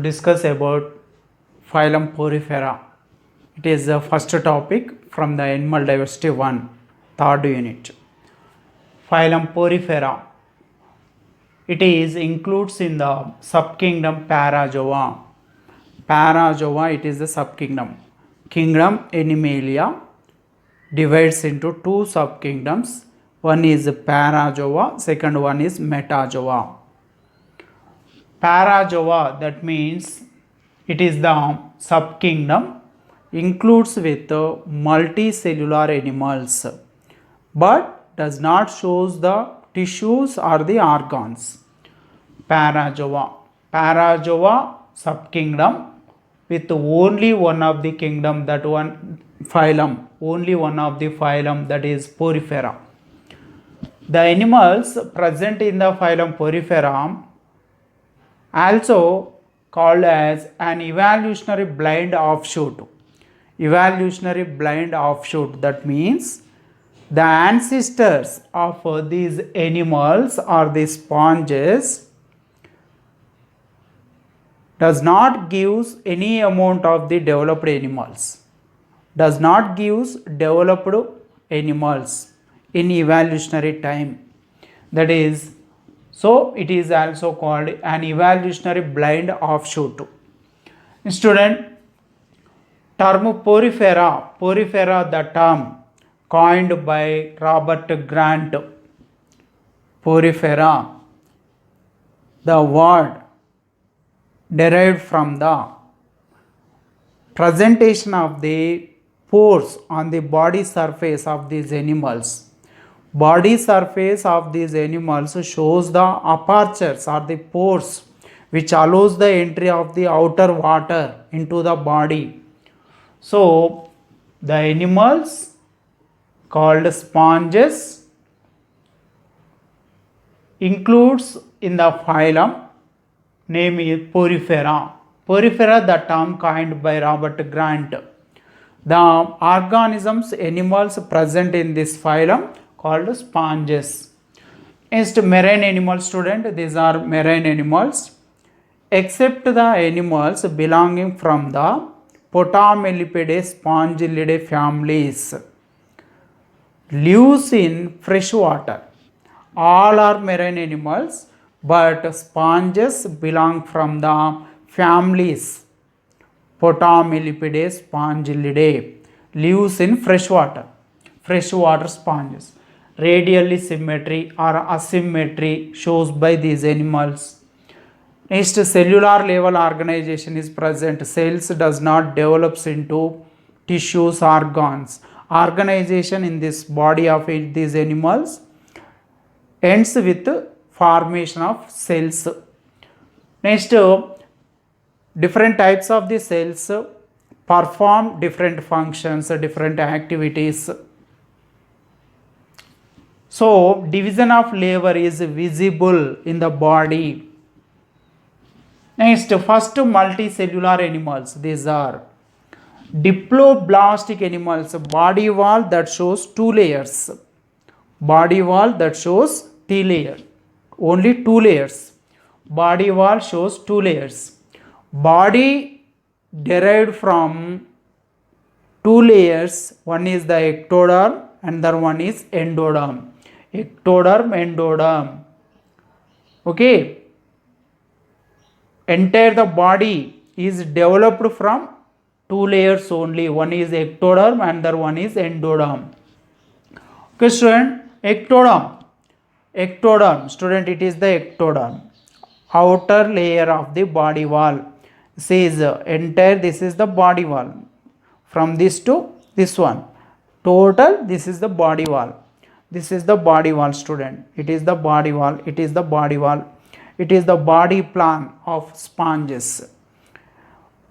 discuss about phylum Porifera. It is the first topic from the Animal Diversity 1, third unit. Phylum Porifera. It is includes in the subkingdom Parazoa. Parazoa, it is the subkingdom. Kingdom Animalia divides into two subkingdoms. One is Parazoa, second one is Metazoa. Parazoa, that means it is the subkingdom, includes with multicellular animals, but does not shows the tissues or the organs. Parazoa. Parazoa subkingdom with only one of the kingdom, that one phylum, only one of the phylum, that is Porifera. The animals present in the phylum Porifera also called as an evolutionary blind offshoot. Evolutionary blind offshoot, that means the ancestors of these animals or the sponges does not gives any amount of the developed animals, does not gives developed animals in evolutionary time. That is, so it is also called an evolutionary blind offshoot. Student, term Porifera, Porifera, the term coined by Robert Grant. Porifera, the word derived from the presentation of the pores on the body surface of these animals. Body surface of these animals shows the apertures or the pores which allows the entry of the outer water into the body. So the animals called sponges includes in the phylum name is Porifera. Porifera, the term coined by Robert Grant. The organisms, animals present in this phylum called sponges. Next, marine animal, student, these are marine animals. Except the animals belonging from the Potamelipidae, Spongilidae families, lives in fresh water. All are marine animals, but sponges belong from the families Potamelipidae, Spongilidae, lives in fresh water sponges. Radially symmetry or asymmetry shows by these animals. Next, cellular level organization is present. Cells does not develops into tissues, organs. Organization in this body of these animals ends with formation of cells. Next, different types of the cells perform different functions, different activities. So, division of labor is visible in the body. Next, first multicellular animals. These are diploblastic animals, body wall that shows two layers. Body wall that shows two layers. Only two layers. Body wall shows two layers. Body derived from two layers. One is the ectoderm, another one is endoderm. Ectoderm, endoderm. Okay. Entire the body is developed from two layers only. One is ectoderm, another one is endoderm. Okay, student, ectoderm. Ectoderm, student, it is the ectoderm, outer layer of the body wall. This is entire, this is the body wall. From this to this one, total, this is the body wall. This is the body wall, student. It is the body wall. It is the body wall. It is the body plan of sponges.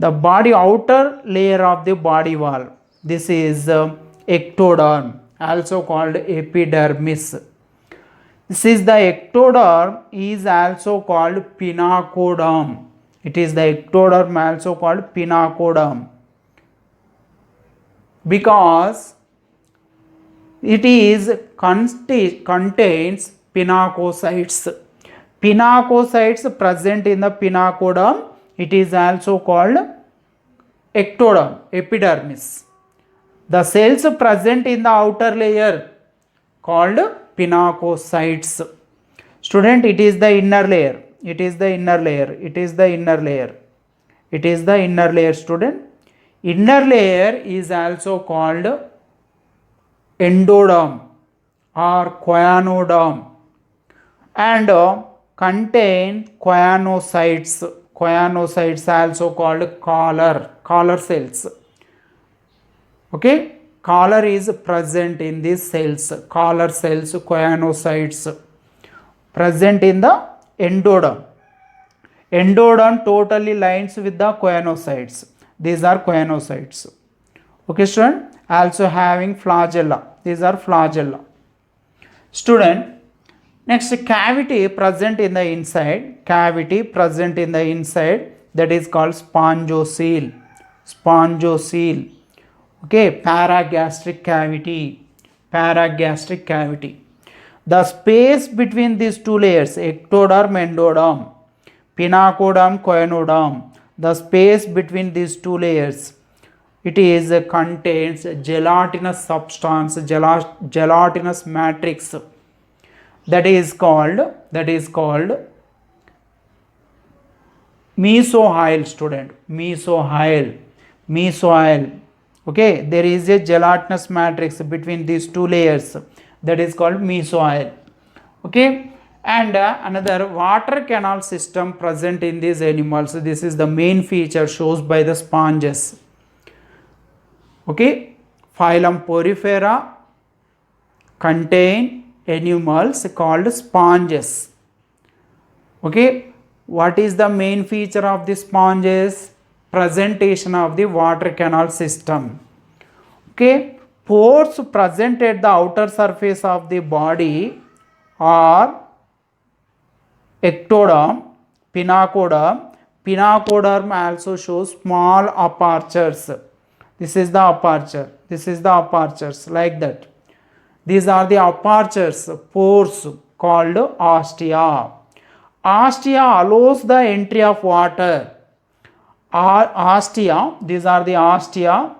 The body outer layer of the body wall. This is ectoderm, also called epidermis. This is the ectoderm, is also called pinacoderm. It is the ectoderm, also called pinacoderm, because it is contains pinacocytes. Pinacocytes present in the pinacoderm it is also called ectoderm, epidermis. The cells present in the outer layer called pinacocytes. Student, it is the inner layer. It is the inner layer. It is the inner layer. It is the inner layer, student. Inner layer is also called endoderm or choanoderm and contain choanocytes. Choanocytes also called collar cells. Okay, collar is present in these cells. Collar cells, choanocytes present in the endoderm. Endoderm totally lines with the choanocytes. These are choanocytes. Okay, student. Also having flagella. These are flagella. Student, next cavity present in the inside. Cavity present in the inside, that is called spongiocele. Spongiocele. Okay, paragastric cavity. Paragastric cavity. The space between these two layers, ectoderm, endoderm, pinacoderm, choanoderm, the space between these two layers, it is contains gelatinous substance, gelatinous matrix, that is called mesohyl, student. Mesohyl. Okay, there is a gelatinous matrix between these two layers, that is called mesohyl. Okay, and another water canal system present in these animals. This is the main feature shows by the sponges. Okay, phylum Porifera contain animals called sponges. Okay, what is the main feature of the sponges? Presentation of the water canal system. Okay, pores present at the outer surface of the body are ectoderm, pinacoderm. Pinacoderm also shows small apertures. This is the aperture. This is the apertures, like that. These are the apertures, pores called ostia. Ostia allows the entry of water. Ostia, these are the ostia,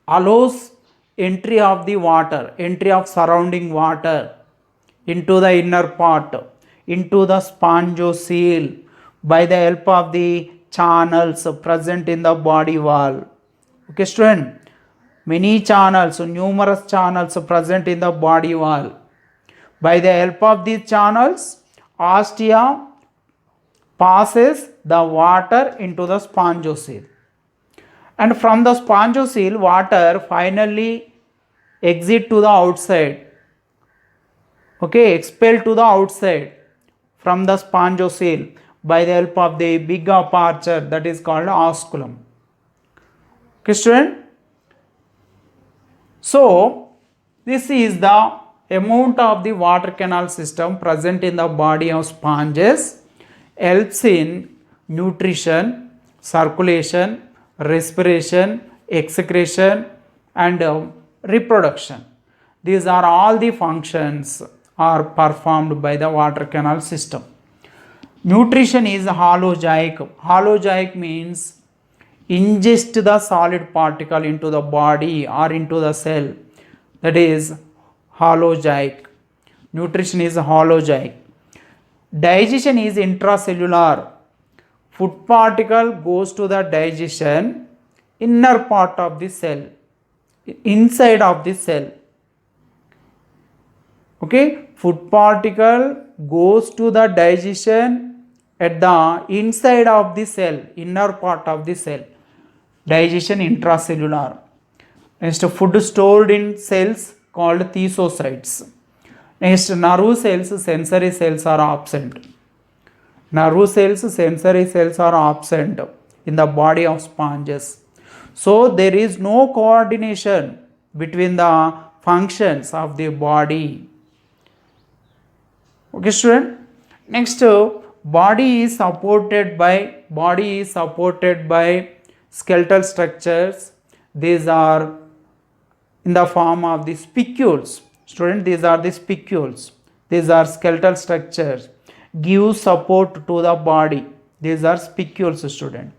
allows entry of the water, entry of surrounding water into the inner part, into the spongiocele by the help of the channels present in the body wall. Okay, student, many channels, numerous channels present in the body wall. By the help of these channels, ostia passes the water into the spongiocele, and from the spongiocele water finally exit to the outside. Okay, expelled to the outside from the spongiocele by the help of the big aperture, that is called osculum. Okay, student. So this is the amount of the water canal system present in the body of sponges, helps in nutrition, circulation, respiration, excretion and reproduction. These are all the functions are performed by the water canal system. Nutrition is holozoic. Holozoic means ingest the solid particle into the body or into the cell, that is holozoic. Nutrition is holozoic. Digestion is intracellular. Food particle goes to the digestion inner part of the cell, inside of the cell. Okay, food particle goes to the digestion at the inside of the cell, inner part of the cell. Digestion intracellular. Next, food stored in cells called thymocytes. Next, nerve cells, sensory cells are absent. Nerve cells, sensory cells are absent in the body of sponges. So there is no coordination between the functions of the body. Okay, student. Next, body is supported by skeletal structures. These are in the form of the spicules. Student, these are the spicules. These are skeletal structures. Give support to the body. These are spicules, student.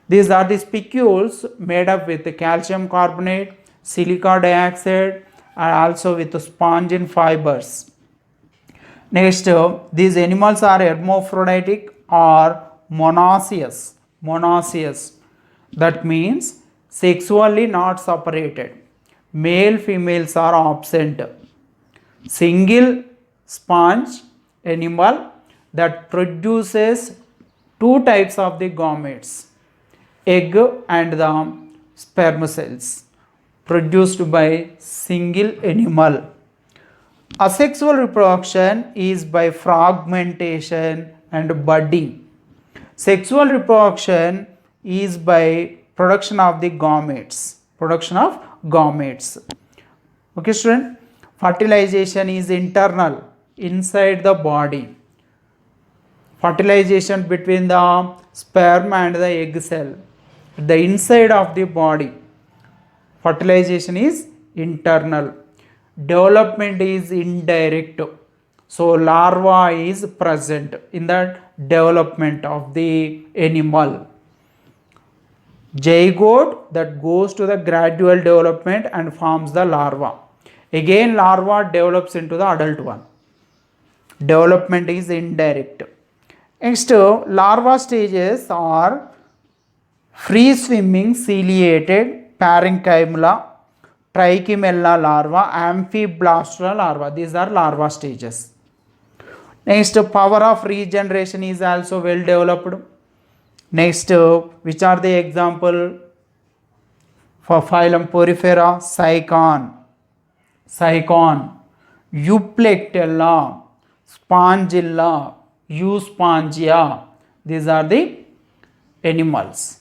These are the spicules made up with calcium carbonate, silica dioxide, and also with spongin fibers. Next, these animals are hermaphroditic or monoecious. Monoecious. That means sexually not separated. Male females are absent. Single sponge animal that produces two types of the gametes, egg and the sperm cells, produced by single animal. Asexual reproduction is by fragmentation and budding. Sexual reproduction is by production of the gametes. Production of gametes. Okay, student. Fertilization is internal, inside the body. Fertilization between the sperm and the egg cell. The inside of the body. Fertilization is internal. Development is indirect. So larva is present in the development of the animal. Zygote that goes to the gradual development and forms the larva. Again larva develops into the adult one. Development is indirect. Next, larva stages are free swimming ciliated parenchyma, trichomella larva, amphiblastra larva. These are larva stages. Next, power of regeneration is also well developed. Next, which are the example for phylum Porifera? Sycon, Euplectella, Spongilla, Euspongia. These are the animals.